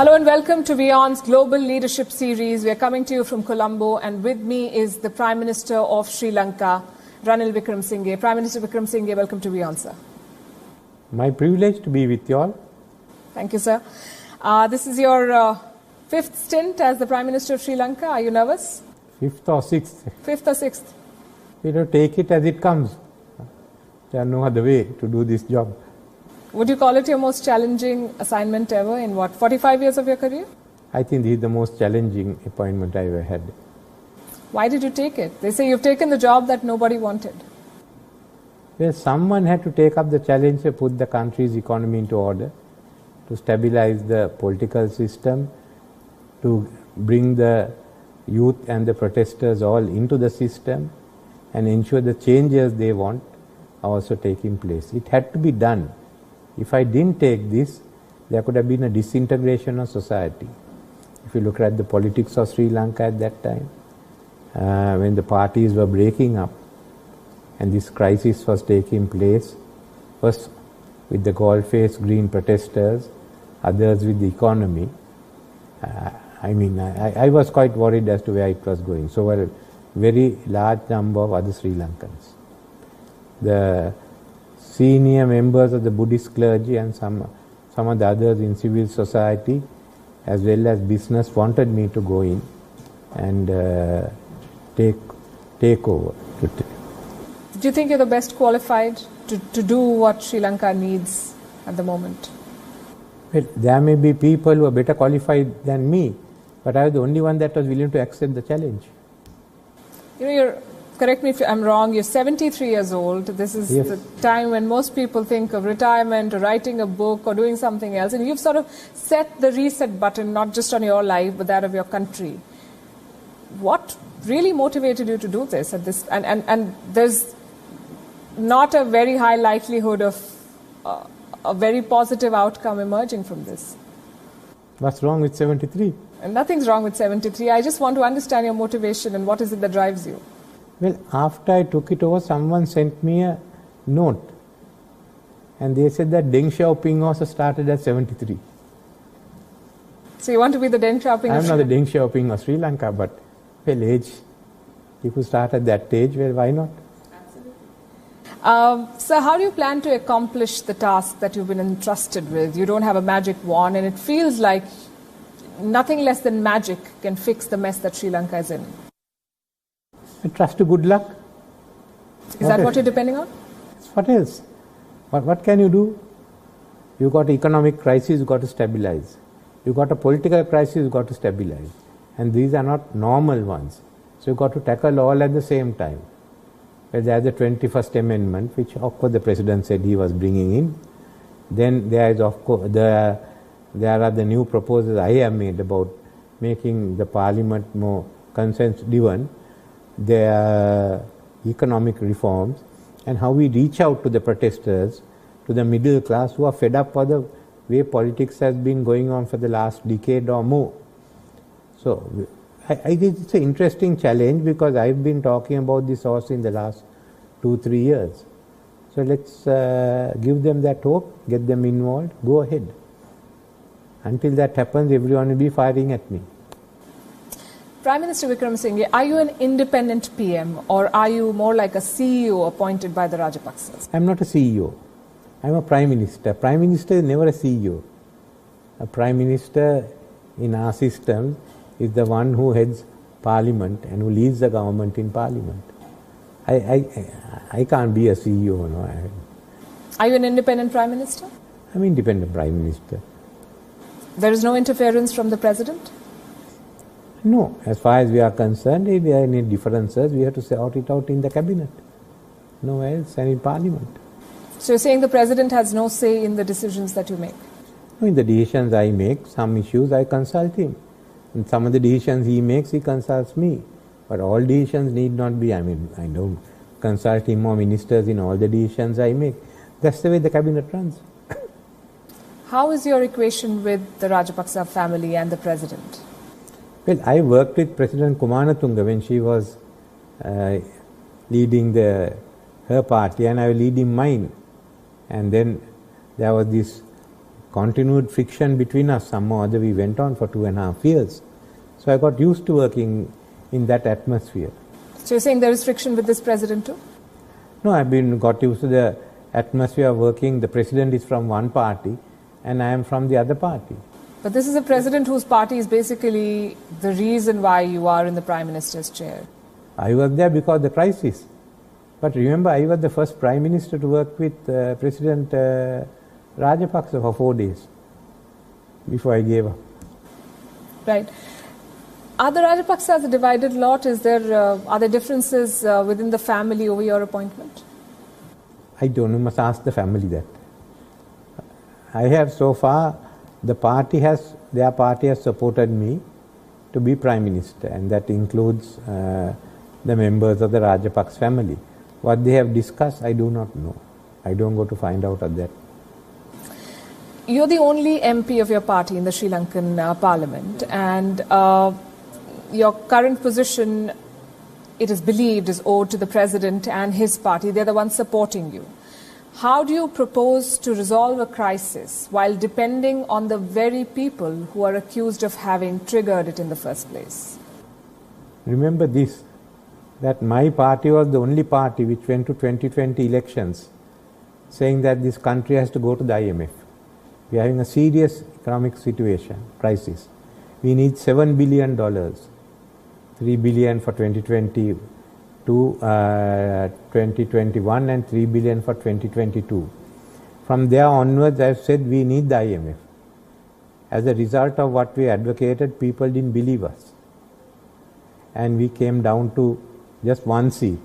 Hello and welcome to Wion's Global Leadership Series. We are coming to you from Colombo, and with me is the Prime Minister of Sri Lanka, Ranil Wickramasinghe. Prime Minister Wickramasinghe, welcome to Wion, sir. My privilege to be with you all. Thank you, sir. This is your fifth stint as the Prime Minister of Sri Lanka. Are you nervous? Fifth or sixth. Fifth or sixth? Take it as it comes. There are no other way to do this job. Would you call it your most challenging assignment ever in 45 years of your career? I think this is the most challenging appointment I ever had. Why did you take it? They say you've taken the job that nobody wanted. Well, someone had to take up the challenge to put the country's economy into order, to stabilize the political system, to bring the youth and the protesters all into the system and ensure the changes they want are also taking place. It had to be done. If I didn't take this, there could have been a disintegration of society. If you look at the politics of Sri Lanka at that time, when the parties were breaking up and this crisis was taking place, first with the gold-faced green protesters, others with the economy, I was quite worried as to where it was going. So were a very large number of other Sri Lankans. The senior members of the Buddhist clergy and some of the others in civil society as well as business wanted me to go in and take over. Do you think you're the best qualified to do what Sri Lanka needs at the moment? Well, there may be people who are better qualified than me, but I was the only one that was willing to accept the challenge. Correct me if I'm wrong, you're 73 years old. This is yes. the time when most people think of retirement or writing a book or doing something else. And you've sort of set the reset button, not just on your life, but that of your country. What really motivated you to do this? And there's not a very high likelihood of a very positive outcome emerging from this. What's wrong with 73? And nothing's wrong with 73. I just want to understand your motivation and what is it that drives you. Well, after I took it over, someone sent me a note. And they said that Deng Xiaoping also started at 73. So you want to be the Deng Xiaoping I'm not the Deng Xiaoping of Sri Lanka, but well, age. If you start at that age, well, why not? Absolutely. So how do you plan to accomplish the task that you've been entrusted with? You don't have a magic wand, and it feels like nothing less than magic can fix the mess that Sri Lanka is in. I trust to good luck. Is that what you're depending on? What else? What can you do? You've got an economic crisis, you've got to stabilize. You've got a political crisis, you've got to stabilize. And these are not normal ones. So you've got to tackle all at the same time. Well, there's the 21st Amendment, which of course the President said he was bringing in. Then there is of course there are the new proposals I have made about making the Parliament more consensus-driven. There are economic reforms and how we reach out to the protesters, to the middle class who are fed up with the way politics has been going on for the last decade or more. So I think it's an interesting challenge because I've been talking about this also in the last 2-3 years. So let's give them that hope, get them involved, go ahead. Until that happens, everyone will be firing at me. Prime Minister Wickramasinghe, are you an independent PM or are you more like a CEO appointed by the Rajapaksas? I'm not a CEO. I'm a Prime Minister. Prime Minister is never a CEO. A Prime Minister in our system is the one who heads Parliament and who leads the government in Parliament. I can't be a CEO. No. Are you an independent Prime Minister? I'm independent Prime Minister. There is no interference from the President? No, as far as we are concerned, if there are any differences, we have to sort it out in the cabinet. Nowhere else and in Parliament. So you're saying the President has no say in the decisions that you make? No, in the decisions I make, some issues I consult him. And some of the decisions he makes, he consults me. But all decisions need not be, I don't consult him or ministers in all the decisions I make. That's the way the cabinet runs. How is your equation with the Rajapaksa family and the President? Well, I worked with President Kumanatunga when she was leading her party and I was leading mine. And then there was this continued friction between us. Somehow or other we went on for 2.5 years. So I got used to working in that atmosphere. So you're saying there is friction with this president too? No, I've got used to the atmosphere of working. The president is from one party and I am from the other party. But this is a president whose party is basically the reason why you are in the Prime Minister's chair. I was there because of the crisis. But remember, I was the first Prime Minister to work with President Rajapaksa for 4 days before I gave up. Right. Are the Rajapaksas a divided lot? Are there differences within the family over your appointment? I don't know, must ask the family that. I have so far, their party has supported me to be Prime Minister, and that includes the members of the Rajapaksa family. What they have discussed, I do not know. I don't go to find out of that. You're the only MP of your party in the Sri Lankan Parliament, and your current position, it is believed, is owed to the President and his party. They're the ones supporting you. How do you propose to resolve a crisis while depending on the very people who are accused of having triggered it in the first place? Remember this, that my party was the only party which went to 2020 elections saying that this country has to go to the IMF. We are having a serious economic situation, crisis. We need $7 billion, $3 billion for 2020 to 2021 and $3 billion for 2022. From there onwards, I have said we need the IMF. As a result of what we advocated, people didn't believe us. And we came down to just one seat.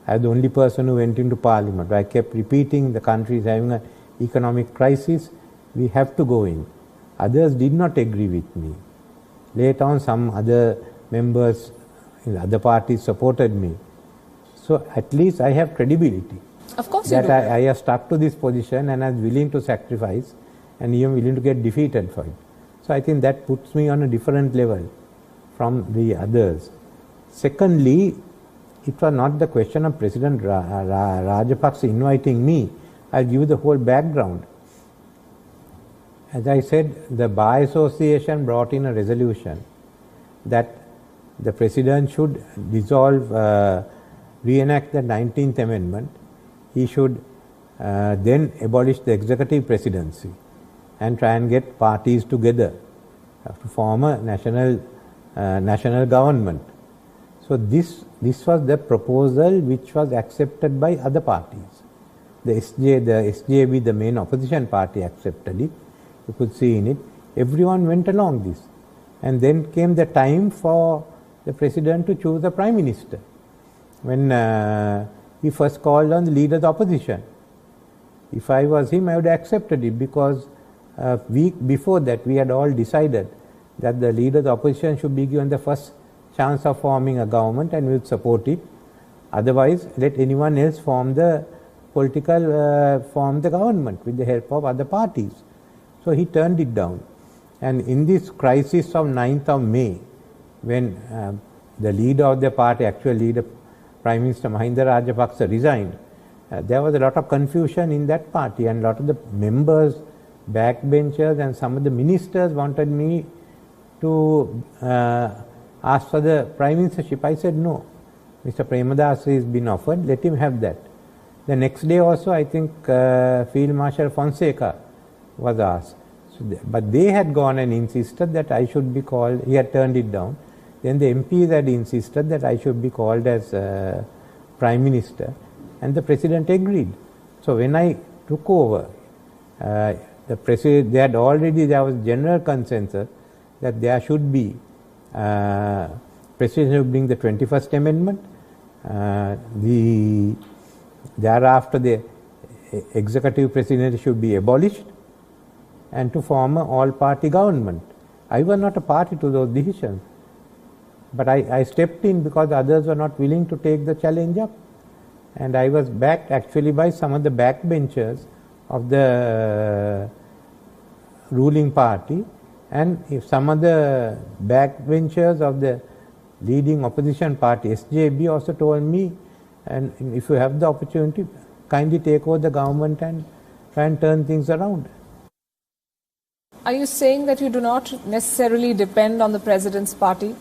I was the only person who went into Parliament. I kept repeating the country is having an economic crisis. We have to go in. Others did not agree with me. Later on, some other members in other parties supported me. So at least I have credibility. Of course that you do. I have stuck to this position and I'm willing to sacrifice and even willing to get defeated for it. So I think that puts me on a different level from the others. Secondly, it was not the question of President Rajapaksa inviting me. I'll give you the whole background. As I said, the Bar Association brought in a resolution that the President should reenact the 19th Amendment. He should then abolish the executive presidency and try and get parties together to form a national government. So this was the proposal which was accepted by other parties. The SJB, the main opposition party, accepted it. You could see in it. Everyone went along this. And then came the time for the President to choose the Prime Minister. When he first called on the leader of the opposition. If I was him, I would have accepted it, because a week before that we had all decided that the leader of the opposition should be given the first chance of forming a government and we would support it. Otherwise, let anyone else form the government with the help of other parties. So he turned it down. And in this crisis of 9th of May, when the leader of the party, actual leader, Prime Minister Mahinda Rajapaksa, resigned, there was a lot of confusion in that party, and a lot of the members, backbenchers and some of the ministers wanted me to ask for the Prime Ministership. I said no. Mr. Premadasa has been offered, let him have that. The next day also, I think Field Marshal Fonseca was asked. But they had gone and insisted that I should be called. He had turned it down. Then the MPs had insisted that I should be called as Prime Minister, and the President agreed. So when I took over, the President, there was general consensus that there should be, President should bring the 21st Amendment, thereafter the executive presidency should be abolished, and to form an all-party government. I was not a party to those decisions, but I stepped in because others were not willing to take the challenge up. And I was backed actually by some of the backbenchers of the ruling party, and if some of the backbenchers of the leading opposition party, SJB, also told me, and if you have the opportunity, kindly take over the government and try and turn things around. Are you saying that you do not necessarily depend on the president's party?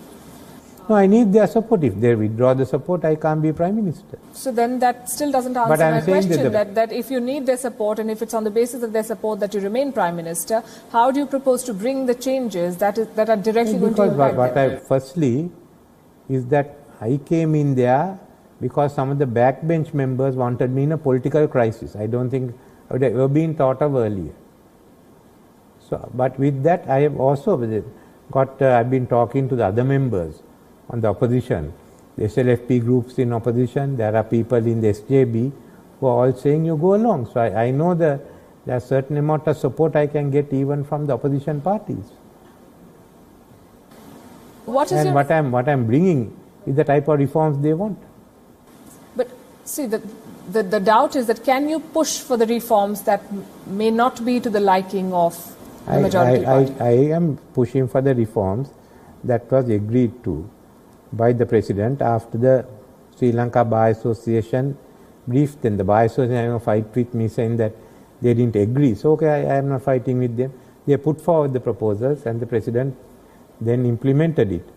No, I need their support. If they withdraw the support, I can't be Prime Minister. So then that still doesn't answer my question, that if you need their support and if it's on the basis of their support that you remain Prime Minister, how do you propose to bring the changes that are directly going to impact them? Firstly, is that I came in there because some of the backbench members wanted me in a political crisis. I don't think I would have ever been thought of earlier. So, but with that, I have also I've been talking to the other members on the opposition, the SLFP groups in opposition. There are people in the SJB who are all saying you go along. So I know that there's a certain amount of support I can get even from the opposition parties. What I'm bringing is the type of reforms they want. But see, the doubt is that can you push for the reforms that may not be to the liking of the majority party? I am pushing for the reforms that was agreed to by the President after the Sri Lanka Bar Association briefed them. The Bar Association had a fight with me saying that they didn't agree. So, okay, I am not fighting with them. They put forward the proposals and the President then implemented it.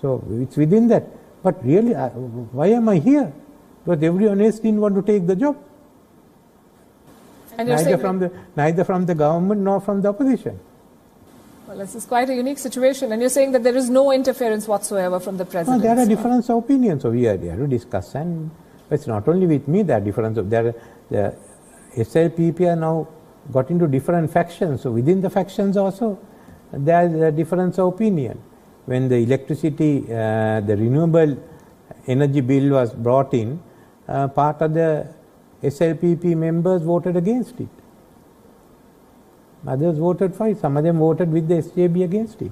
So, it's within that. But really, why am I here? Because everyone else didn't want to take the job. And neither from the government nor from the opposition. Well, this is quite a unique situation, and you're saying that there is no interference whatsoever from the President. No, there are difference of opinions, so we are there to discuss, and it's not only with me, there are difference of, the SLPP are now got into different factions, so within the factions also, there is a difference of opinion. When the electricity, the renewable energy bill was brought in, part of the SLPP members voted against it. Others voted for it. Some of them voted with the SJB against it.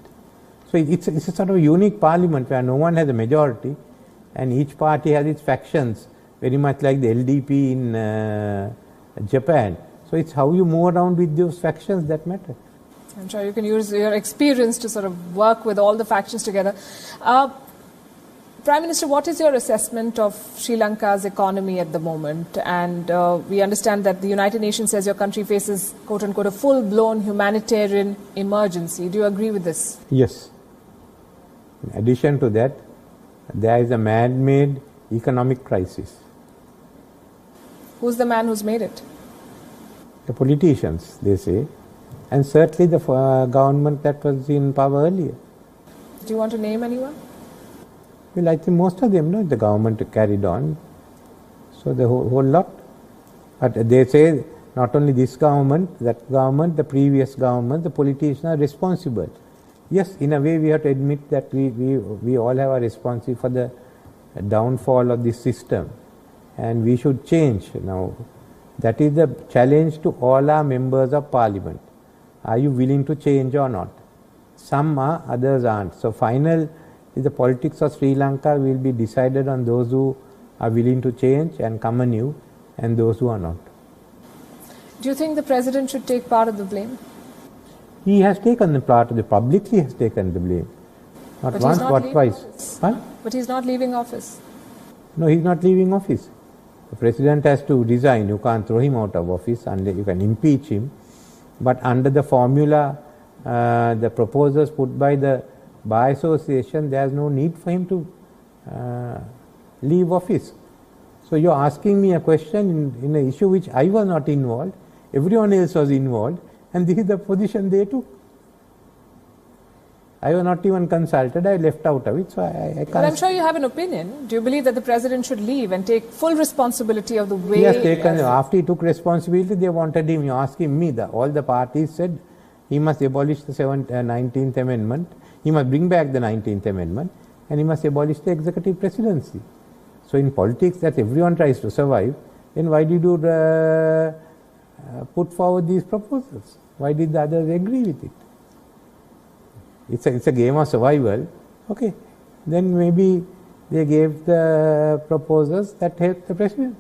So it's a sort of unique parliament where no one has a majority and each party has its factions, very much like the LDP in Japan. So it's how you move around with those factions that matter. I'm sure you can use your experience to sort of work with all the factions together. Prime Minister, what is your assessment of Sri Lanka's economy at the moment? And we understand that the United Nations says your country faces, quote-unquote, a full-blown humanitarian emergency. Do you agree with this? Yes. In addition to that, there is a man-made economic crisis. Who's the man who's made it? The politicians, they say, and certainly the government that was in power earlier. Do you want to name anyone? Well, I think most of them, the government carried on, so the whole lot. But they say not only this government, that government, the previous government, the politicians are responsible. Yes, in a way we have to admit that we all have a responsibility for the downfall of this system, and we should change now. That is the challenge to all our members of parliament. Are you willing to change or not? Some are, others aren't. So final is the politics of Sri Lanka will be decided on those who are willing to change and come anew and those who are not. Do you think the President should take part of the blame? He has taken the part of the publicly has taken the blame. Not but once, but twice. Huh? But he's not leaving office. No, he's not leaving office. The President has to resign. You can't throw him out of office unless you can impeach him. But under the formula, the proposals put by the Bar Association, there is no need for him to leave office. So you are asking me a question in an issue which I was not involved, everyone else was involved, and this is the position they took. I was not even consulted, I left out of it, so I can't. But I'm sure you have an opinion. Do you believe that the President should leave and take full responsibility of the way... He has taken, after he took responsibility, they wanted him, you ask him, all the parties said he must abolish the 19th Amendment, he must bring back the 19th Amendment, and he must abolish the executive presidency. So in politics, that everyone tries to survive, then why did you put forward these proposals? Why did the others agree with it? It's a game of survival. Okay, then maybe they gave the proposals that helped the President.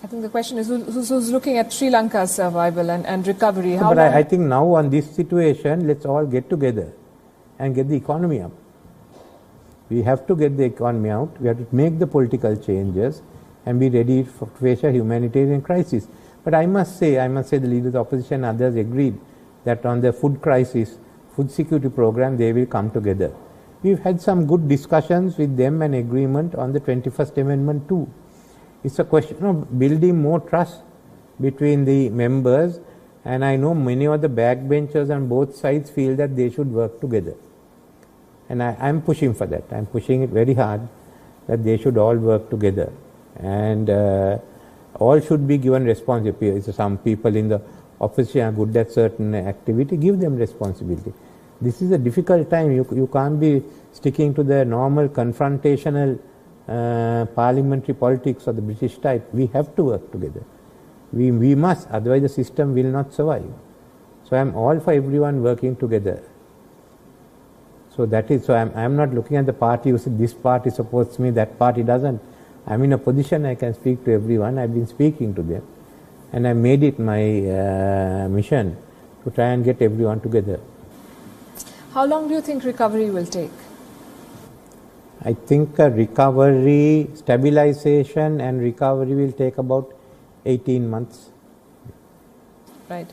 I think the question is who's looking at Sri Lanka's survival and recovery. But I think now on this situation, let's all get together and get the economy up. We have to get the economy out. We have to make the political changes and be ready to face a humanitarian crisis. But I must say the leaders of the opposition and others agreed that on the food crisis, food security program, they will come together. We've had some good discussions with them and agreement on the 21st Amendment too. It's a question of building more trust between the members, and I know many of the backbenchers on both sides feel that they should work together. And I'm pushing for that. I'm pushing it very hard that they should all work together. And all should be given responsibility. Some people in the opposition are good at certain activity, give them responsibility. This is a difficult time. You can't be sticking to the normal confrontational parliamentary politics of the British type. We have to work together. We must, otherwise the system will not survive. So I'm all for everyone working together. So that is, so I'm not looking at the party who said this party supports me, that party doesn't. I'm in a position I can speak to everyone. I've been speaking to them. And I made it my mission to try and get everyone together. How long do you think recovery will take? I think recovery, stabilization and recovery will take about 18 months. Right.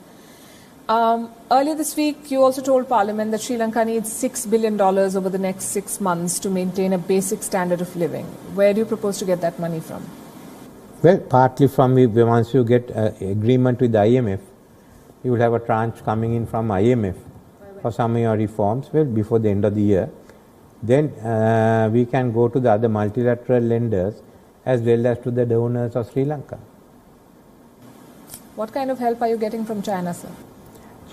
Earlier this week, you also told Parliament that Sri Lanka needs $6 billion over the next 6 months to maintain a basic standard of living. Where do you propose to get that money from? Well, partly from once you get agreement with the IMF, you will have a tranche coming in from IMF for some of your reforms, well, before the end of the year. Then we can go to the other multilateral lenders as well as to the donors of Sri Lanka. What kind of help are you getting from China, sir?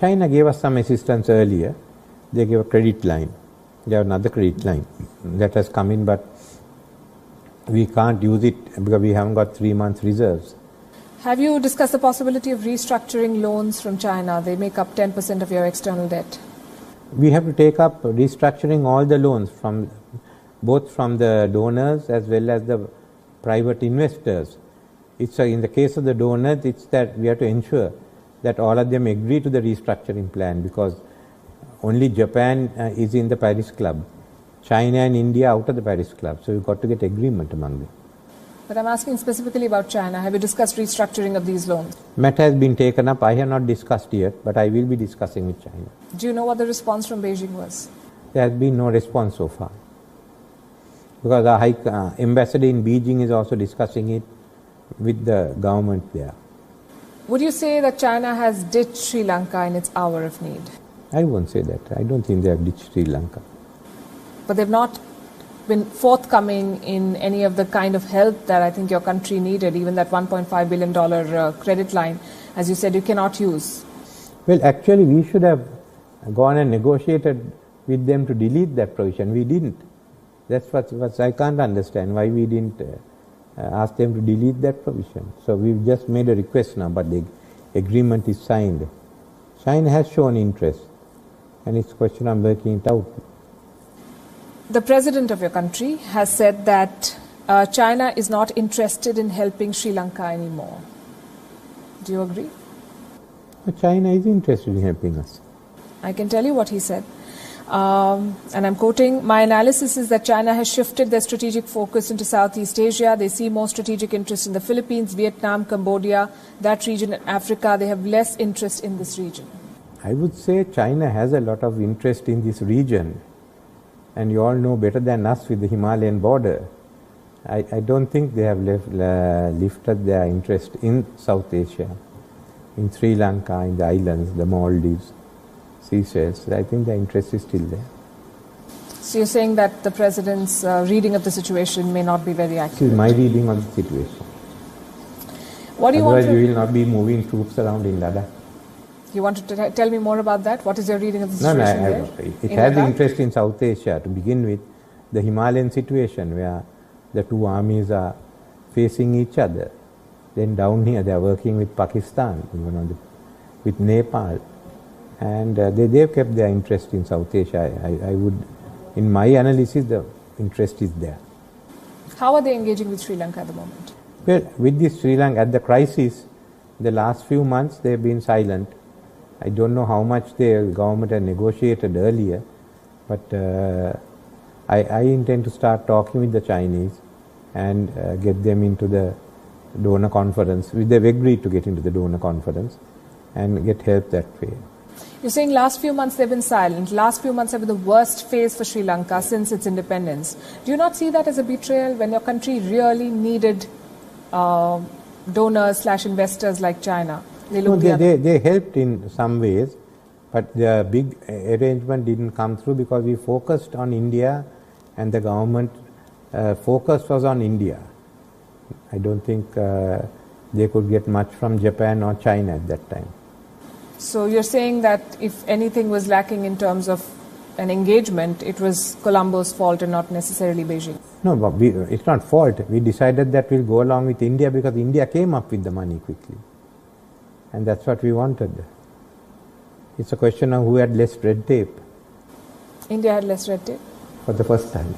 China gave us some assistance earlier. They gave a credit line. They have another credit line that has come in, but we can't use it because we haven't got 3 months reserves. Have you discussed the possibility of restructuring loans from China? They make up 10% of your external debt. We have to take up restructuring all the loans from both from the donors as well as the private investors. It's in the case of the donors, it's that we have to ensure that all of them agree to the restructuring plan, because only Japan is in the Paris Club. China and India out of the Paris Club. So we've got to get agreement among them. But I'm asking specifically about China. Have you discussed restructuring of these loans? Matter has been taken up. I have not discussed yet, but I will be discussing with China. Do you know what the response from Beijing was? There has been no response so far. Because our high ambassador in Beijing is also discussing it with the government there. Would you say that China has ditched Sri Lanka in its hour of need? I won't say that. I don't think they have ditched Sri Lanka. But they've not been forthcoming in any of the kind of help that I think your country needed, even that $1.5 billion credit line, as you said, you cannot use. Well, actually, we should have gone and negotiated with them to delete that provision. We didn't. That's what I can't understand, why we didn't ask them to delete that provision. So we've just made a request now, but the agreement is signed. China has shown interest, and it's a question of working it out. The president of your country has said that China is not interested in helping Sri Lanka anymore. Do you agree? China is interested in helping us. I can tell you what he said. And I'm quoting, "My analysis is that China has shifted their strategic focus into Southeast Asia. They see more strategic interest in the Philippines, Vietnam, Cambodia, that region in Africa. They have less interest in this region." I would say China has a lot of interest in this region. And you all know better than us with the Himalayan border. I don't think they have lifted their interest in South Asia, in Sri Lanka, in the islands, the Maldives, Seychelles. I think the interest is still there. So you're saying that the president's reading of the situation may not be very accurate? This is my reading of the situation. What do you Otherwise, want to... we will not be moving troops around in Ladakh. You want to tell me more about that? What is your reading of the situation there? It has interest in South Asia to begin with. The Himalayan situation where the two armies are facing each other. Then down here they are working with Pakistan, with Nepal. And they've kept their interest in South Asia. I would, in my analysis, the interest is there. How are they engaging with Sri Lanka at the moment? Well, with this Sri Lanka, at the crisis, the last few months they've been silent. I don't know how much the government had negotiated earlier, but I intend to start talking with the Chinese and get them into the donor conference. They've agreed to get into the donor conference and get help that way. You're saying last few months they've been silent. Last few months have been the worst phase for Sri Lanka since its independence. Do you not see that as a betrayal when your country really needed donors/investors like China? They helped in some ways, but the big arrangement didn't come through because we focused on India and the government focus was on India. I don't think they could get much from Japan or China at that time. So you're saying that if anything was lacking in terms of an engagement, it was Colombo's fault and not necessarily Beijing? No, but it's not fault. We decided that we'll go along with India because India came up with the money quickly. And that's what we wanted. It's a question of who had less red tape. India had less red tape? For the first time.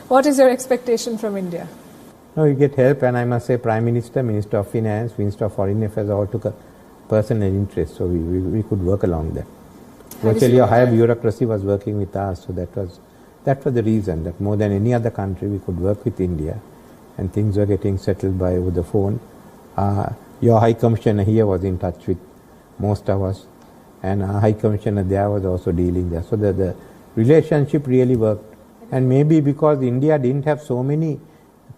What is your expectation from India? No, you get help, and I must say Prime Minister, Minister of Finance, Minister of Foreign Affairs all took a personal interest, so we could work along that. Virtually a higher bureaucracy was working with us, so that was the reason, that more than any other country we could work with India, and things were getting settled by over the phone. Your High Commissioner here was in touch with most of us, and our High Commissioner there was also dealing there. So the relationship really worked. And maybe because India didn't have so many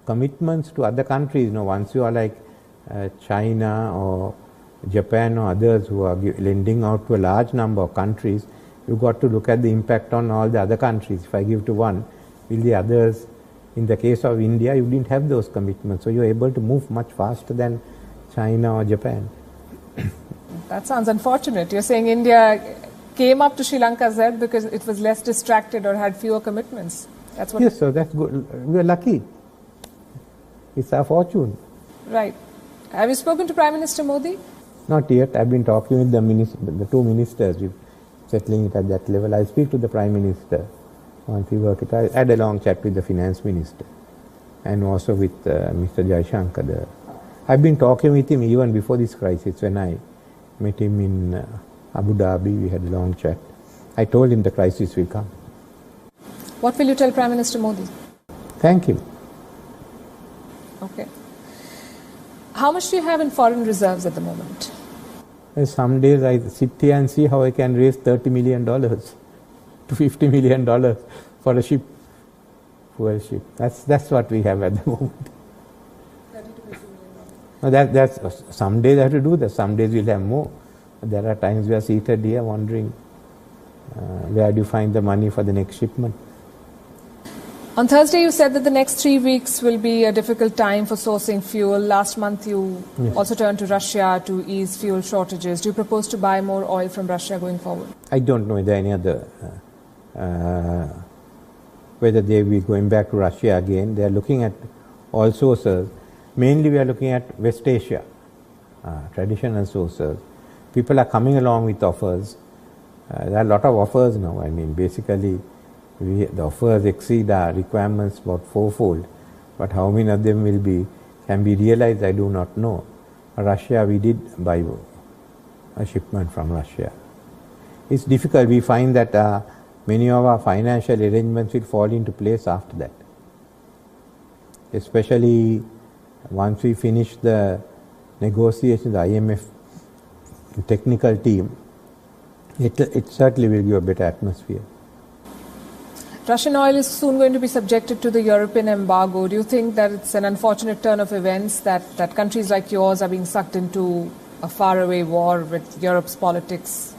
commitments to other countries, once you are like China or Japan or others who are lending out to a large number of countries, you've got to look at the impact on all the other countries. If I give to one, will the others, in the case of India, you didn't have those commitments, so you're able to move much faster than China or Japan. That sounds unfortunate. You're saying India came up to Sri Lanka's help because it was less distracted or had fewer commitments. That's what. Yes, so that's good. We're lucky. It's our fortune. Right. Have you spoken to Prime Minister Modi? Not yet. I've been talking with the two ministers. We're settling it at that level. I'll speak to the Prime Minister once we work it. I had a long chat with the Finance Minister and also with Mr. Jaishankar. I've been talking with him even before this crisis. When I met him in Abu Dhabi, we had a long chat. I told him the crisis will come. What will you tell Prime Minister Modi? Thank him. Okay. How much do you have in foreign reserves at the moment? Some days I sit here and see how I can raise $30 million to $50 million for a ship, fuel ship. That's what we have at the moment. No, that's some days I have to do that. Some days we'll have more. There are times we are seated here wondering where do you find the money for the next shipment. On Thursday, you said that the next 3 weeks will be a difficult time for sourcing fuel. Last month, you also turned to Russia to ease fuel shortages. Do you propose to buy more oil from Russia going forward? I don't know whether any other, whether they will be going back to Russia again. They are looking at all sources. Mainly, we are looking at West Asia, traditional sources. People are coming along with offers. There are a lot of offers now. I mean, basically, the offers exceed our requirements about fourfold, but how many of them can be realized, I do not know. Russia, we did buy a shipment from Russia. It's difficult. We find that many of our financial arrangements will fall into place after that. Especially once we finish the negotiations, the IMF technical team, it certainly will give a better atmosphere. Russian oil is soon going to be subjected to the European embargo. Do you think that it's an unfortunate turn of events that countries like yours are being sucked into a faraway war with Europe's politics,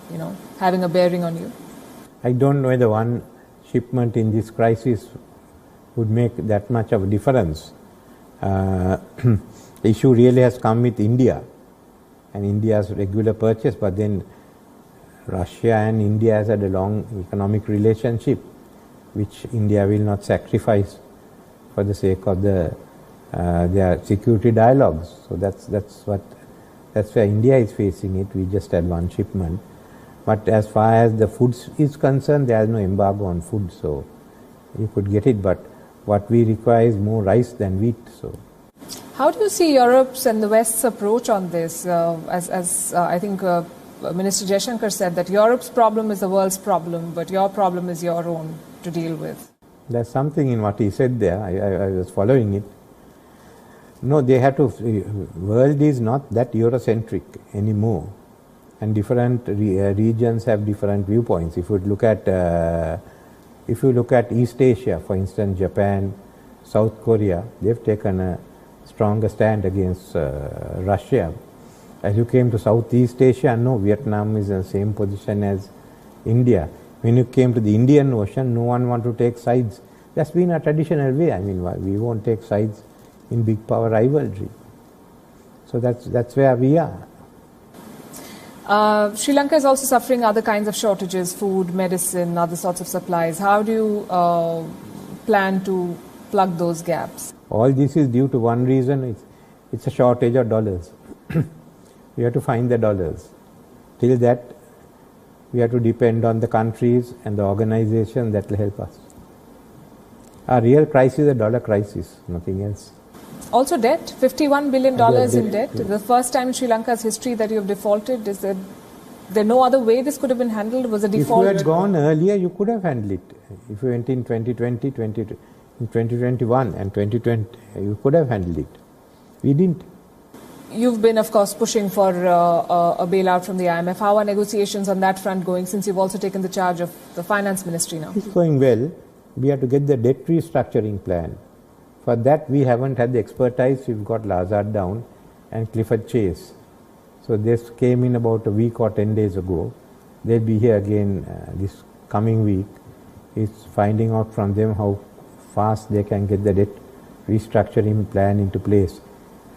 having a bearing on you? I don't know whether one shipment in this crisis would make that much of a difference. The issue really has come with India and India's regular purchase, but then Russia and India has had a long economic relationship, which India will not sacrifice for the sake of their security dialogues. So that's where India is facing it. We just had one shipment, but as far as the food is concerned, there is no embargo on food, so you could get it. But what we require is more rice than wheat. So, how do you see Europe's and the West's approach on this? As I think Minister Jaishankar said that Europe's problem is the world's problem, but your problem is your own to deal with. There's something in what he said there. I was following it. No, they have to. World is not that Eurocentric anymore. and different regions have different viewpoints. If you look at East Asia, for instance, Japan, South Korea, they've taken a stronger stand against Russia. As you came to Southeast Asia, no, Vietnam is in the same position as India. When you came to the Indian Ocean, no one wanted to take sides. That's been a traditional way. I mean, we won't take sides in big power rivalry. So that's where we are. Sri Lanka is also suffering other kinds of shortages, food, medicine, other sorts of supplies. How do you plan to plug those gaps? All this is due to one reason. It's a shortage of dollars. We have to find the dollars. Till that, we have to depend on the countries and the organization that will help us. Our real crisis is a dollar crisis, nothing else. Also debt, $51 billion in debt. The first time in Sri Lanka's history that you have defaulted. Is there no other way this could have been handled? Was a default? If you had gone earlier, you could have handled it. If you went in 2020, 2021 and 2020, you could have handled it. We didn't. You've been, of course, pushing for a bailout from the IMF. How are negotiations on that front going, since you've also taken the charge of the finance ministry now? It's going well. We have to get the debt restructuring plan. For that, we haven't had the expertise. We've got Lazard Down and Clifford Chase. So this came in about a week or 10 days ago. They'll be here again this coming week. It's finding out from them how fast they can get the debt restructuring plan into place.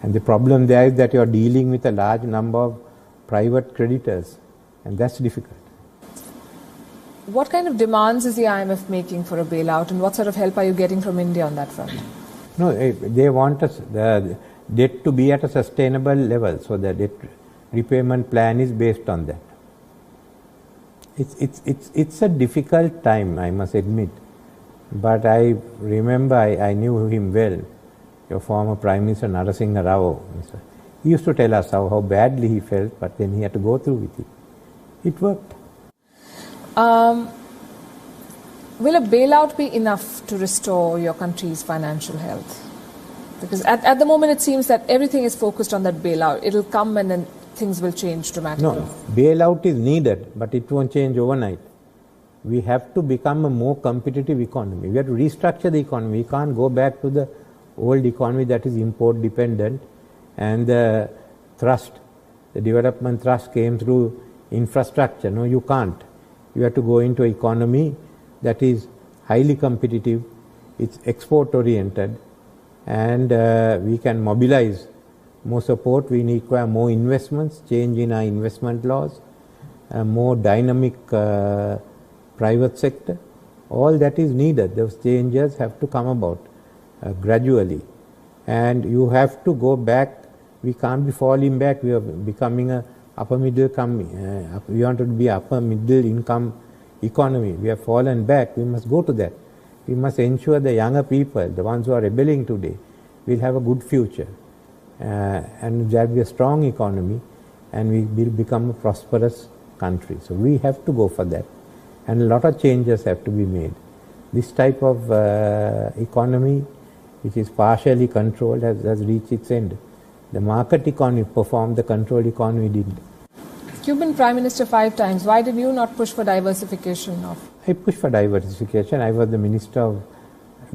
And the problem there is that you're dealing with a large number of private creditors, and that's difficult. What kind of demands is the IMF making for a bailout, and what sort of help are you getting from India on that front? No, they want us, the debt to be at a sustainable level, so the debt repayment plan is based on that. It's a difficult time, I must admit, but I remember I knew him well. Your former Prime Minister Narasimha Rao, he used to tell us how badly he felt, but then he had to go through with it. It worked. Will a bailout be enough to restore your country's financial health? Because at the moment it seems that everything is focused on that bailout. It'll come and then things will change dramatically. No, bailout is needed, but it won't change overnight. We have to become a more competitive economy. We have to restructure the economy. We can't go back to the old economy that is import dependent, and the development thrust came through infrastructure. No, you can't. You have to go into an economy that is highly competitive, it's export oriented, and we can mobilize more support. We need to have more investments, change in our investment laws, more dynamic private sector. All that is needed. Those changes have to come about gradually, and you have to go back. We can't be falling back. We are becoming a upper middle we want to be upper middle income economy. We have fallen back. We must go to that. We must ensure the younger people, the ones who are rebelling today, will have a good future, and there will be a strong economy, and we will become a prosperous country. So we have to go for that, and a lot of changes have to be made. This type of economy, which is partially controlled, has reached its end. The market economy performed, the controlled economy didn't. You've been Prime Minister 5 times. Why did you not push for diversification of? I pushed for diversification. I was the Minister of,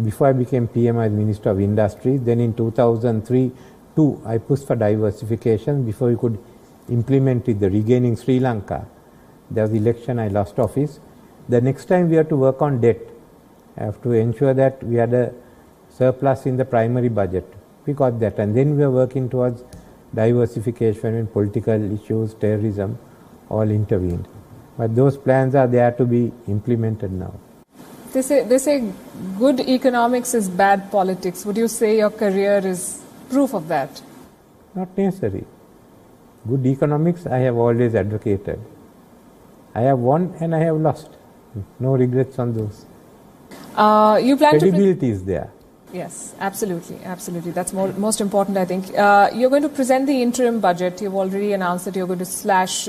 before I became PM, I was Minister of Industry. Then in 2003-2, I pushed for diversification before we could implement it, the regaining Sri Lanka. There was the election, I lost office. The next time we have to work on debt. I have to ensure that we had a surplus in the primary budget. We got that, and then we are working towards diversification when political issues, terrorism, all intervened. But those plans are there to be implemented now. They say good economics is bad politics. Would you say your career is proof of that? Not necessary. Good economics I have always advocated. I have won and I have lost. No regrets on those. You plan Credibility is there. Yes, absolutely, absolutely. That's most important, I think. You're going to present the interim budget. You've already announced that you're going to slash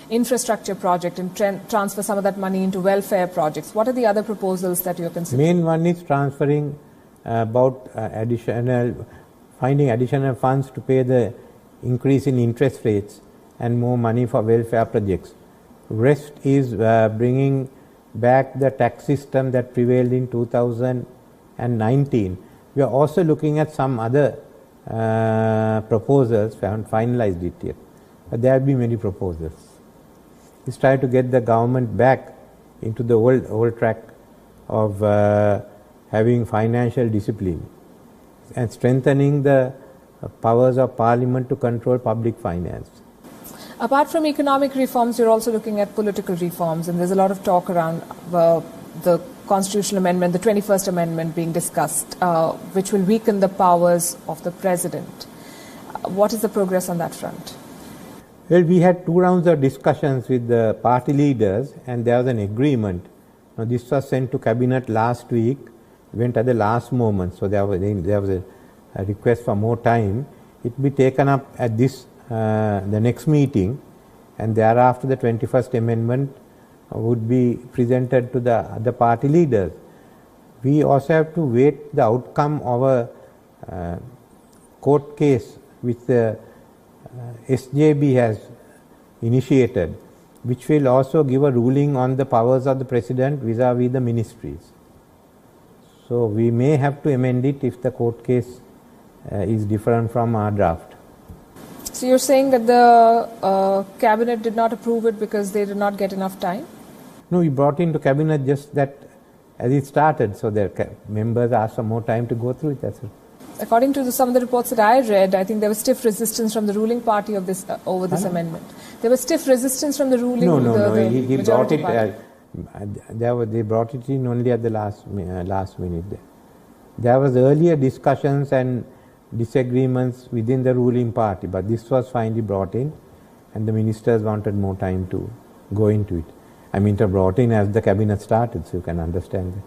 infrastructure project and transfer some of that money into welfare projects. What are the other proposals that you're considering? Main one is transferring finding additional funds to pay the increase in interest rates and more money for welfare projects. Rest is bringing back the tax system that prevailed in 2019. We are also looking at some other proposals. We haven't finalized it yet, but there have been many proposals. It's trying to get the government back into the old track of having financial discipline and strengthening the powers of parliament to control public finance. Apart from economic reforms, you're also looking at political reforms, and there's a lot of talk around the constitutional amendment, the 21st Amendment being discussed, which will weaken the powers of the president. What is the progress on that front? Well, we had 2 rounds of discussions with the party leaders, and there was an agreement. Now, this was sent to cabinet last week, went at the last moment, so there was a request for more time. It will be taken up at the next meeting, and thereafter the 21st Amendment would be presented to the other party leaders. We also have to wait the outcome of a court case which the SJB has initiated, which will also give a ruling on the powers of the president vis-a-vis the ministries. So we may have to amend it if the court case is different from our draft. So you're saying that the cabinet did not approve it because they did not get enough time? No, we brought into cabinet just that as it started, so their members asked for more time to go through it. That's it. According to some of the reports that I read, I think there was stiff resistance from the ruling party of this over this amendment. There was stiff resistance from the ruling. No. He brought it. They brought it in only at the last minute. There was earlier discussions and disagreements within the ruling party, but this was finally brought in, and the ministers wanted more time to go into it. I mean, it was brought in as the cabinet started, so you can understand that.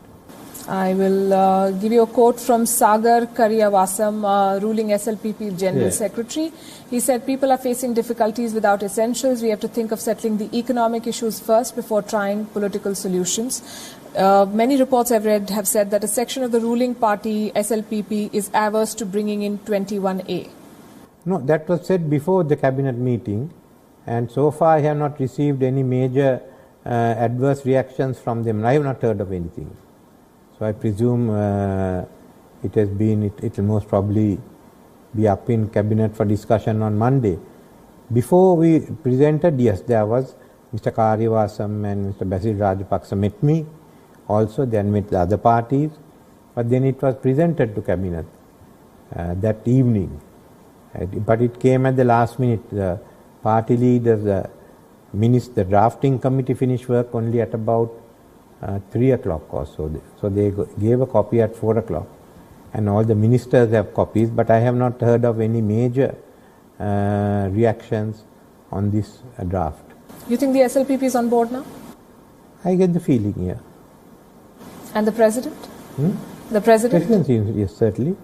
I will give you a quote from Sagar Kariyavasam, ruling SLPP General Secretary. He said, people are facing difficulties without essentials. We have to think of settling the economic issues first before trying political solutions. Many reports I've read have said that a section of the ruling party, SLPP, is averse to bringing in 21A. No, that was said before the cabinet meeting, and so far I have not received any major adverse reactions from them. I have not heard of anything. So I presume it will most probably be up in cabinet for discussion on Monday. Before we presented, yes, there was Mr. Kariyavasam and Mr. Basil Rajapaksa met me. Also, then met the other parties, but then it was presented to cabinet that evening. But it came at the last minute. The party leaders, the drafting committee finished work only at about 3 o'clock or so. So they gave a copy at 4 o'clock, and all the ministers have copies, but I have not heard of any major reactions on this draft. You think the SLPP is on board now? I get the feeling, yeah. And the president? The president? President seems, yes, certainly.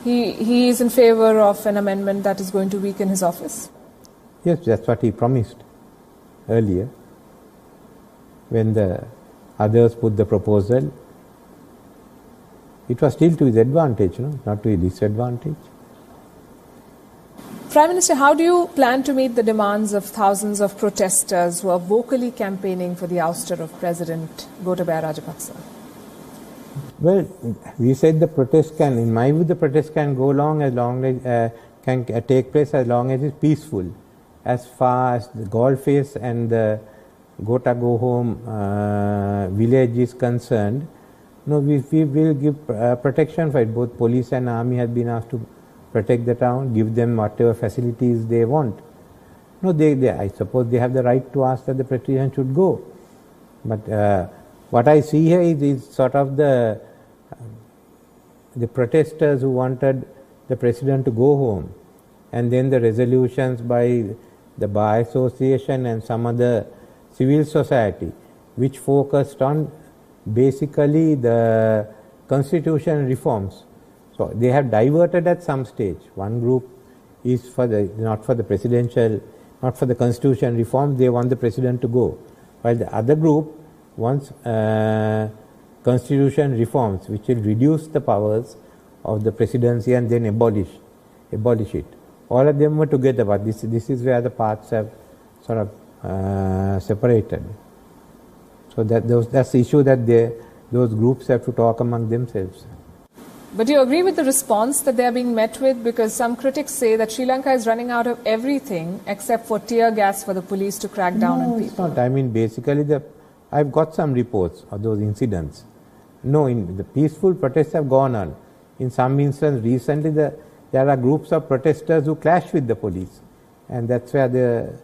He is in favor of an amendment that is going to weaken his office? Yes, that's what he promised earlier. When the others put the proposal, it was still to his advantage, not to his disadvantage. Prime Minister, how do you plan to meet the demands of thousands of protesters who are vocally campaigning for the ouster of President Gotabaya Rajapaksa? Well, we said the protest can, in my view, the protest can go as can take place as long as it's peaceful. As far as the Goldface and the Gota Go Home village is concerned, no, we will give protection for it. Both police and army have been asked to protect the town, give them whatever facilities they want. No, I suppose they have the right to ask that the president should go. But what I see here is sort of the protesters who wanted the president to go home, and then the resolutions by the Bar Association and some other civil society, which focused on basically the constitutional reforms. So they have diverted at some stage. One group is not for the constitutional reform, they want the president to go. While the other group wants constitutional reforms which will reduce the powers of the presidency and then abolish it. all of them were together, but this is where the paths have sort of separated. So that's the issue, that those groups have to talk among themselves. But do you agree with the response that they are being met with? Because some critics say that Sri Lanka is running out of everything except for tear gas for the police to crack down on people. It's not. I mean, basically, I've got some reports of those incidents. No, the peaceful protests have gone on. In some instances, recently, there are groups of protesters who clash with the police. And that's where the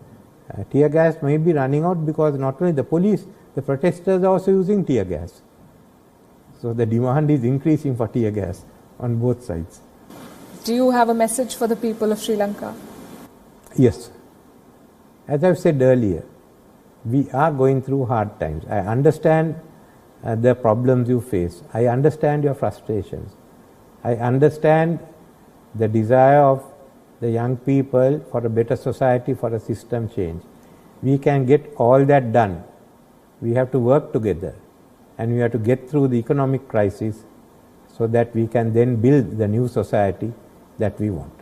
tear gas may be running out, because not only the police, the protesters are also using tear gas. So the demand is increasing for tear gas on both sides. Do you have a message for the people of Sri Lanka? Yes. As I've said earlier, we are going through hard times. I understand the problems you face. I understand your frustrations. I understand the desire of the young people for a better society, for a system change. We can get all that done. We have to work together, and we have to get through the economic crisis so that we can then build the new society that we want.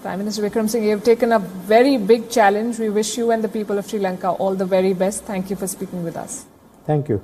Prime Minister Wickramasinghe, you have taken a very big challenge. We wish you and the people of Sri Lanka all the very best. Thank you for speaking with us. Thank you.